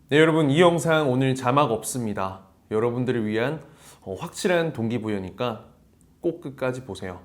네, 여러분, 이 영상 오늘 자막 없습니다. 여러분들을 위한 확실한 동기부여니까 꼭 끝까지 보세요.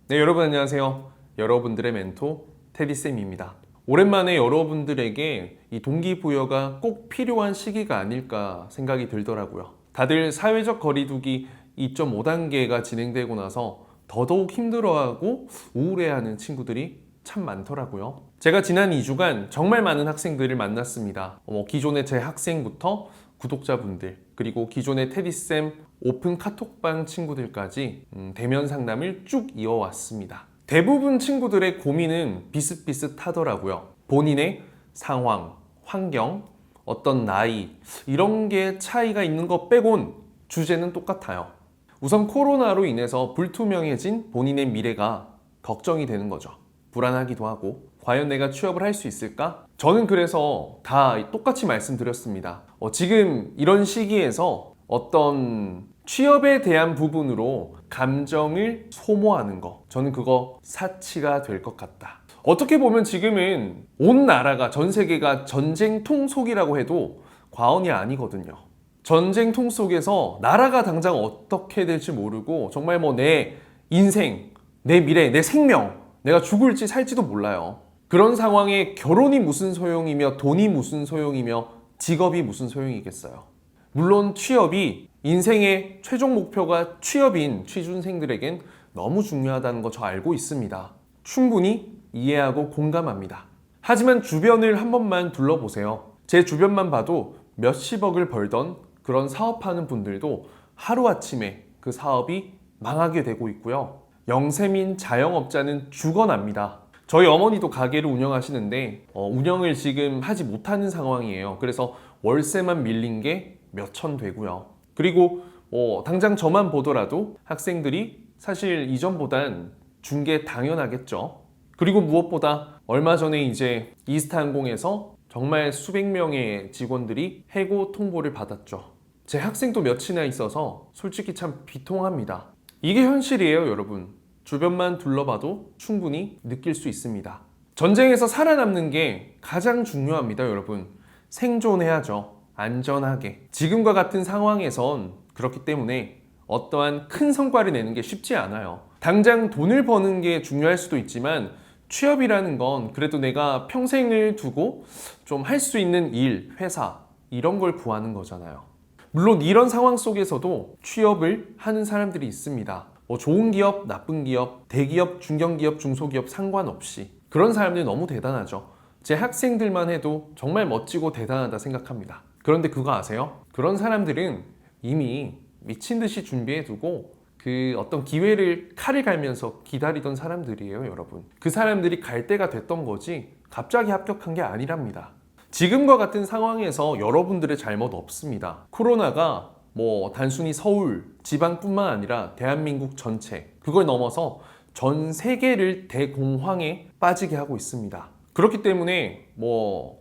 네, 여러분 안녕하세요. 여러분들의 멘토 테디쌤입니다. 오랜만에 여러분들에게 이 동기부여가 꼭 필요한 시기가 아닐까 생각이 들더라고요. 다들 사회적 거리두기 2.5단계가 진행되고 나서 더더욱 힘들어하고 우울해하는 친구들이 참 많더라고요. 제가 지난 2주간 정말 많은 학생들을 만났습니다. 기존의 제 학생부터 구독자분들, 그리고 기존의 테디쌤 오픈 카톡방 친구들까지 대면 상담을 쭉 이어왔습니다. 대부분 친구들의 고민은 비슷비슷하더라고요. 본인의 상황, 환경, 어떤 나이, 이런 게 차이가 있는 것 빼곤 주제는 똑같아요. 우선 코로나로 인해서 불투명해진 본인의 미래가 걱정이 되는 거죠. 불안하기도 하고, 과연 내가 취업을 할 수 있을까? 저는 그래서 다 똑같이 말씀드렸습니다. 지금 이런 시기에서 어떤 취업에 대한 부분으로 감정을 소모하는 거, 저는 그거 사치가 될 것 같다. 어떻게 보면 지금은 온 나라가, 전 세계가 전쟁통 속이라고 해도 과언이 아니거든요. 전쟁통 속에서 나라가 당장 어떻게 될지 모르고 정말 내 인생, 내 미래, 내 생명, 내가 죽을지 살지도 몰라요. 그런 상황에 결혼이 무슨 소용이며 돈이 무슨 소용이며 직업이 무슨 소용이겠어요. 물론 취업이 인생의 최종 목표가 취업인 취준생들에겐 너무 중요하다는 거 저 알고 있습니다. 충분히 이해하고 공감합니다. 하지만 주변을 한 번만 둘러보세요. 제 주변만 봐도 몇십억을 벌던 그런 사업하는 분들도 하루아침에 그 사업이 망하게 되고 있고요. 영세민 자영업자는 죽어납니다. 저희 어머니도 가게를 운영하시는데 운영을 지금 하지 못하는 상황이에요. 그래서 월세만 밀린 게 몇천 되고요. 그리고 당장 저만 보더라도 학생들이 사실 이전보단 준 게 당연하겠죠. 그리고 무엇보다 얼마 전에 이제 이스타항공에서 정말 수백 명의 직원들이 해고 통보를 받았죠. 제 학생도 몇이나 있어서 솔직히 참 비통합니다. 이게 현실이에요, 여러분. 주변만 둘러봐도 충분히 느낄 수 있습니다. 전쟁에서 살아남는 게 가장 중요합니다, 여러분. 생존해야죠. 안전하게. 지금과 같은 상황에선 그렇기 때문에 어떠한 큰 성과를 내는 게 쉽지 않아요. 당장 돈을 버는 게 중요할 수도 있지만 취업이라는 건 그래도 내가 평생을 두고 좀 할 수 있는 일, 회사, 이런 걸 구하는 거잖아요. 물론 이런 상황 속에서도 취업을 하는 사람들이 있습니다. 좋은 기업, 나쁜 기업, 대기업, 중견기업, 중소기업 상관없이 그런 사람들이 너무 대단하죠. 제 학생들만 해도 정말 멋지고 대단하다 생각합니다. 그런데 그거 아세요? 그런 사람들은 이미 미친 듯이 준비해두고 그 어떤 기회를 칼을 갈면서 기다리던 사람들이에요, 여러분. 그 사람들이 갈 때가 됐던 거지 갑자기 합격한 게 아니랍니다. 지금과 같은 상황에서 여러분들의 잘못 없습니다. 코로나가 단순히 서울, 지방뿐만 아니라 대한민국 전체, 그걸 넘어서 전 세계를 대공황에 빠지게 하고 있습니다. 그렇기 때문에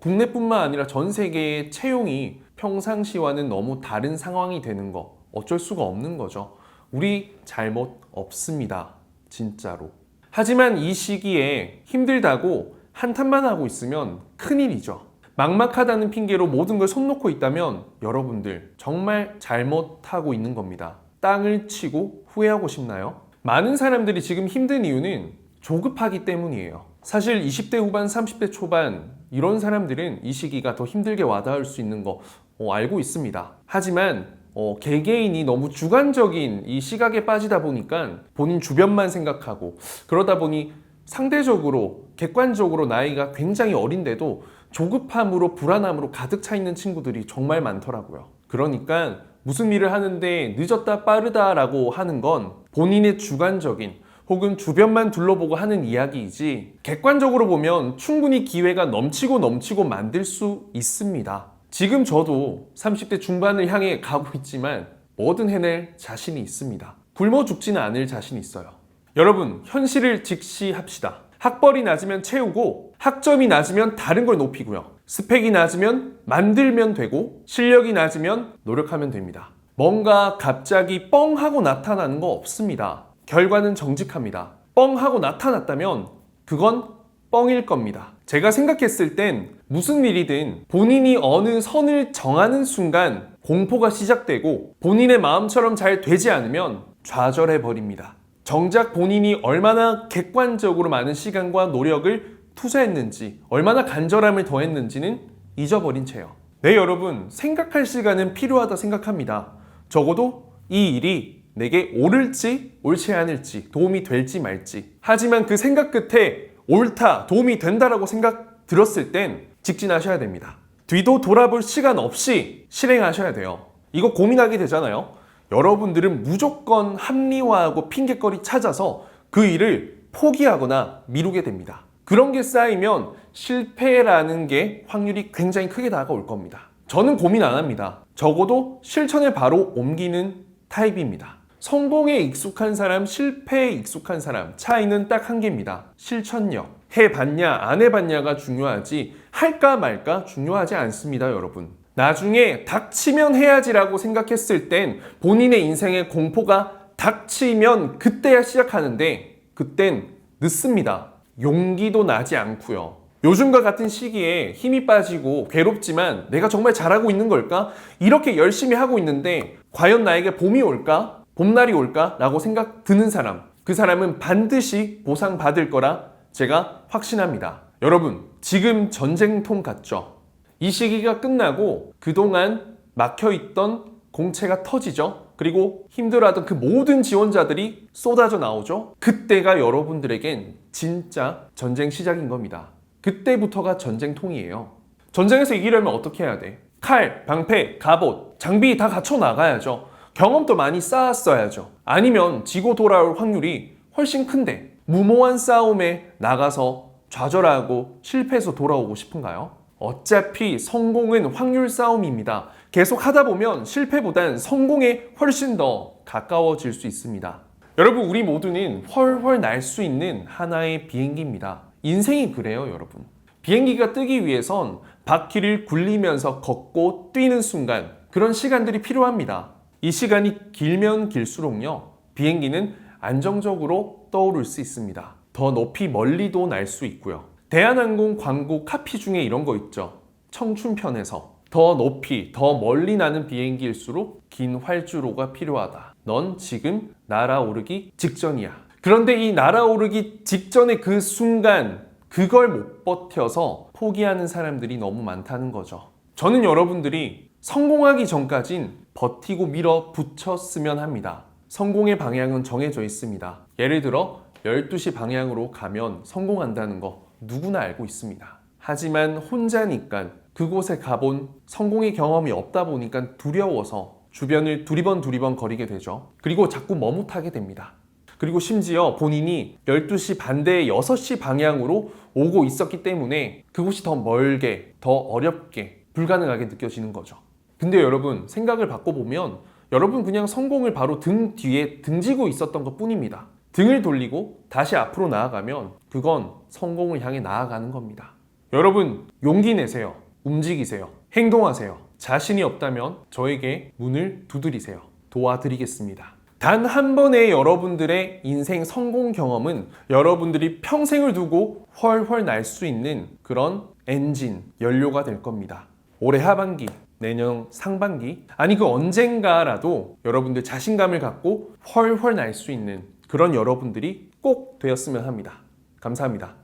국내뿐만 아니라 전 세계의 채용이 평상시와는 너무 다른 상황이 되는 거 어쩔 수가 없는 거죠. 우리 잘못 없습니다. 진짜로. 하지만 이 시기에 힘들다고 한탄만 하고 있으면 큰일이죠. 막막하다는 핑계로 모든 걸 손 놓고 있다면 여러분들 정말 잘못하고 있는 겁니다. 땅을 치고 후회하고 싶나요? 많은 사람들이 지금 힘든 이유는 조급하기 때문이에요. 사실 20대 후반, 30대 초반 이런 사람들은 이 시기가 더 힘들게 와닿을 수 있는 거 알고 있습니다. 하지만 개개인이 너무 주관적인 이 시각에 빠지다 보니까 본인 주변만 생각하고 그러다 보니 상대적으로 객관적으로 나이가 굉장히 어린데도 조급함으로 불안함으로 가득 차 있는 친구들이 정말 많더라고요. 그러니까 무슨 일을 하는데 늦었다 빠르다 라고 하는 건 본인의 주관적인 혹은 주변만 둘러보고 하는 이야기이지 객관적으로 보면 충분히 기회가 넘치고 만들 수 있습니다. 지금 저도 30대 중반을 향해 가고 있지만 뭐든 해낼 자신이 있습니다. 굶어 죽지는 않을 자신이 있어요. 여러분, 현실을 직시합시다. 학벌이 낮으면 채우고 학점이 낮으면 다른 걸 높이고요. 스펙이 낮으면 만들면 되고 실력이 낮으면 노력하면 됩니다. 뭔가 갑자기 뻥 하고 나타나는 거 없습니다. 결과는 정직합니다. 뻥 하고 나타났다면 그건 뻥일 겁니다. 제가 생각했을 땐 무슨 일이든 본인이 어느 선을 정하는 순간 공포가 시작되고 본인의 마음처럼 잘 되지 않으면 좌절해 버립니다. 정작 본인이 얼마나 객관적으로 많은 시간과 노력을 투자했는지, 얼마나 간절함을 더했는지는 잊어버린 채요. 네, 여러분, 생각할 시간은 필요하다 생각합니다. 적어도 이 일이 내게 옳을지 옳지 않을지, 도움이 될지 말지. 하지만 그 생각 끝에 옳다, 도움이 된다라고 생각 들었을 땐 직진하셔야 됩니다. 뒤도 돌아볼 시간 없이 실행하셔야 돼요. 이거 고민하게 되잖아요. 여러분들은 무조건 합리화하고 핑계거리 찾아서 그 일을 포기하거나 미루게 됩니다. 그런 게 쌓이면 실패라는 게 확률이 굉장히 크게 다가올 겁니다. 저는 고민 안 합니다. 적어도 실천에 바로 옮기는 타입입니다. 성공에 익숙한 사람, 실패에 익숙한 사람, 차이는 딱 한 개입니다. 실천력. 해봤냐, 안 해봤냐가 중요하지, 할까 말까 중요하지 않습니다, 여러분. 나중에 닥치면 해야지라고 생각했을 땐 본인의 인생의 공포가 닥치면 그때야 시작하는데 그땐 늦습니다. 용기도 나지 않고요. 요즘과 같은 시기에 힘이 빠지고 괴롭지만 내가 정말 잘하고 있는 걸까? 이렇게 열심히 하고 있는데 과연 나에게 봄이 올까? 봄날이 올까? 라고 생각 드는 사람, 그 사람은 반드시 보상받을 거라 제가 확신합니다. 여러분, 지금 전쟁통 같죠? 이 시기가 끝나고 그동안 막혀있던 공채가 터지죠? 그리고 힘들어하던 그 모든 지원자들이 쏟아져 나오죠? 그때가 여러분들에겐 진짜 전쟁 시작인 겁니다. 그때부터가 전쟁통이에요. 전쟁에서 이기려면 어떻게 해야 돼? 칼, 방패, 갑옷, 장비 다 갖춰 나가야죠. 경험도 많이 쌓았어야죠. 아니면 지고 돌아올 확률이 훨씬 큰데 무모한 싸움에 나가서 좌절하고 실패해서 돌아오고 싶은가요? 어차피 성공은 확률 싸움입니다. 계속 하다 보면 실패보단 성공에 훨씬 더 가까워질 수 있습니다. 여러분, 우리 모두는 훨훨 날 수 있는 하나의 비행기입니다. 인생이 그래요, 여러분. 비행기가 뜨기 위해선 바퀴를 굴리면서 걷고 뛰는 순간, 그런 시간들이 필요합니다. 이 시간이 길면 길수록요, 비행기는 안정적으로 떠오를 수 있습니다. 더 높이 멀리도 날 수 있고요. 대한항공 광고 카피 중에 이런 거 있죠. 청춘편에서 더 높이, 더 멀리 나는 비행기일수록 긴 활주로가 필요하다. 넌 지금 날아오르기 직전이야. 그런데 이 날아오르기 직전의 그 순간, 그걸 못 버텨서 포기하는 사람들이 너무 많다는 거죠. 저는 여러분들이 성공하기 전까진 버티고 밀어붙였으면 합니다. 성공의 방향은 정해져 있습니다. 예를 들어 12시 방향으로 가면 성공한다는 거 누구나 알고 있습니다. 하지만 혼자니까, 그곳에 가본 성공의 경험이 없다 보니까 두려워서 주변을 두리번 거리게 되죠. 그리고 자꾸 머뭇하게 됩니다. 그리고 심지어 본인이 12시 반대의 6시 방향으로 오고 있었기 때문에 그곳이 더 멀게, 더 어렵게, 불가능하게 느껴지는 거죠. 근데 여러분, 생각을 바꿔보면 여러분 그냥 성공을 바로 등 뒤에 등지고 있었던 것 뿐입니다. 등을 돌리고 다시 앞으로 나아가면 그건 성공을 향해 나아가는 겁니다. 여러분, 용기 내세요. 움직이세요. 행동하세요. 자신이 없다면 저에게 문을 두드리세요. 도와드리겠습니다. 단 한 번의 여러분들의 인생 성공 경험은 여러분들이 평생을 두고 훨훨 날 수 있는 그런 엔진, 연료가 될 겁니다. 올해 하반기, 내년 상반기, 아니 그 언젠가라도 여러분들 자신감을 갖고 훨훨 날 수 있는 그런 여러분들이 꼭 되었으면 합니다. 감사합니다.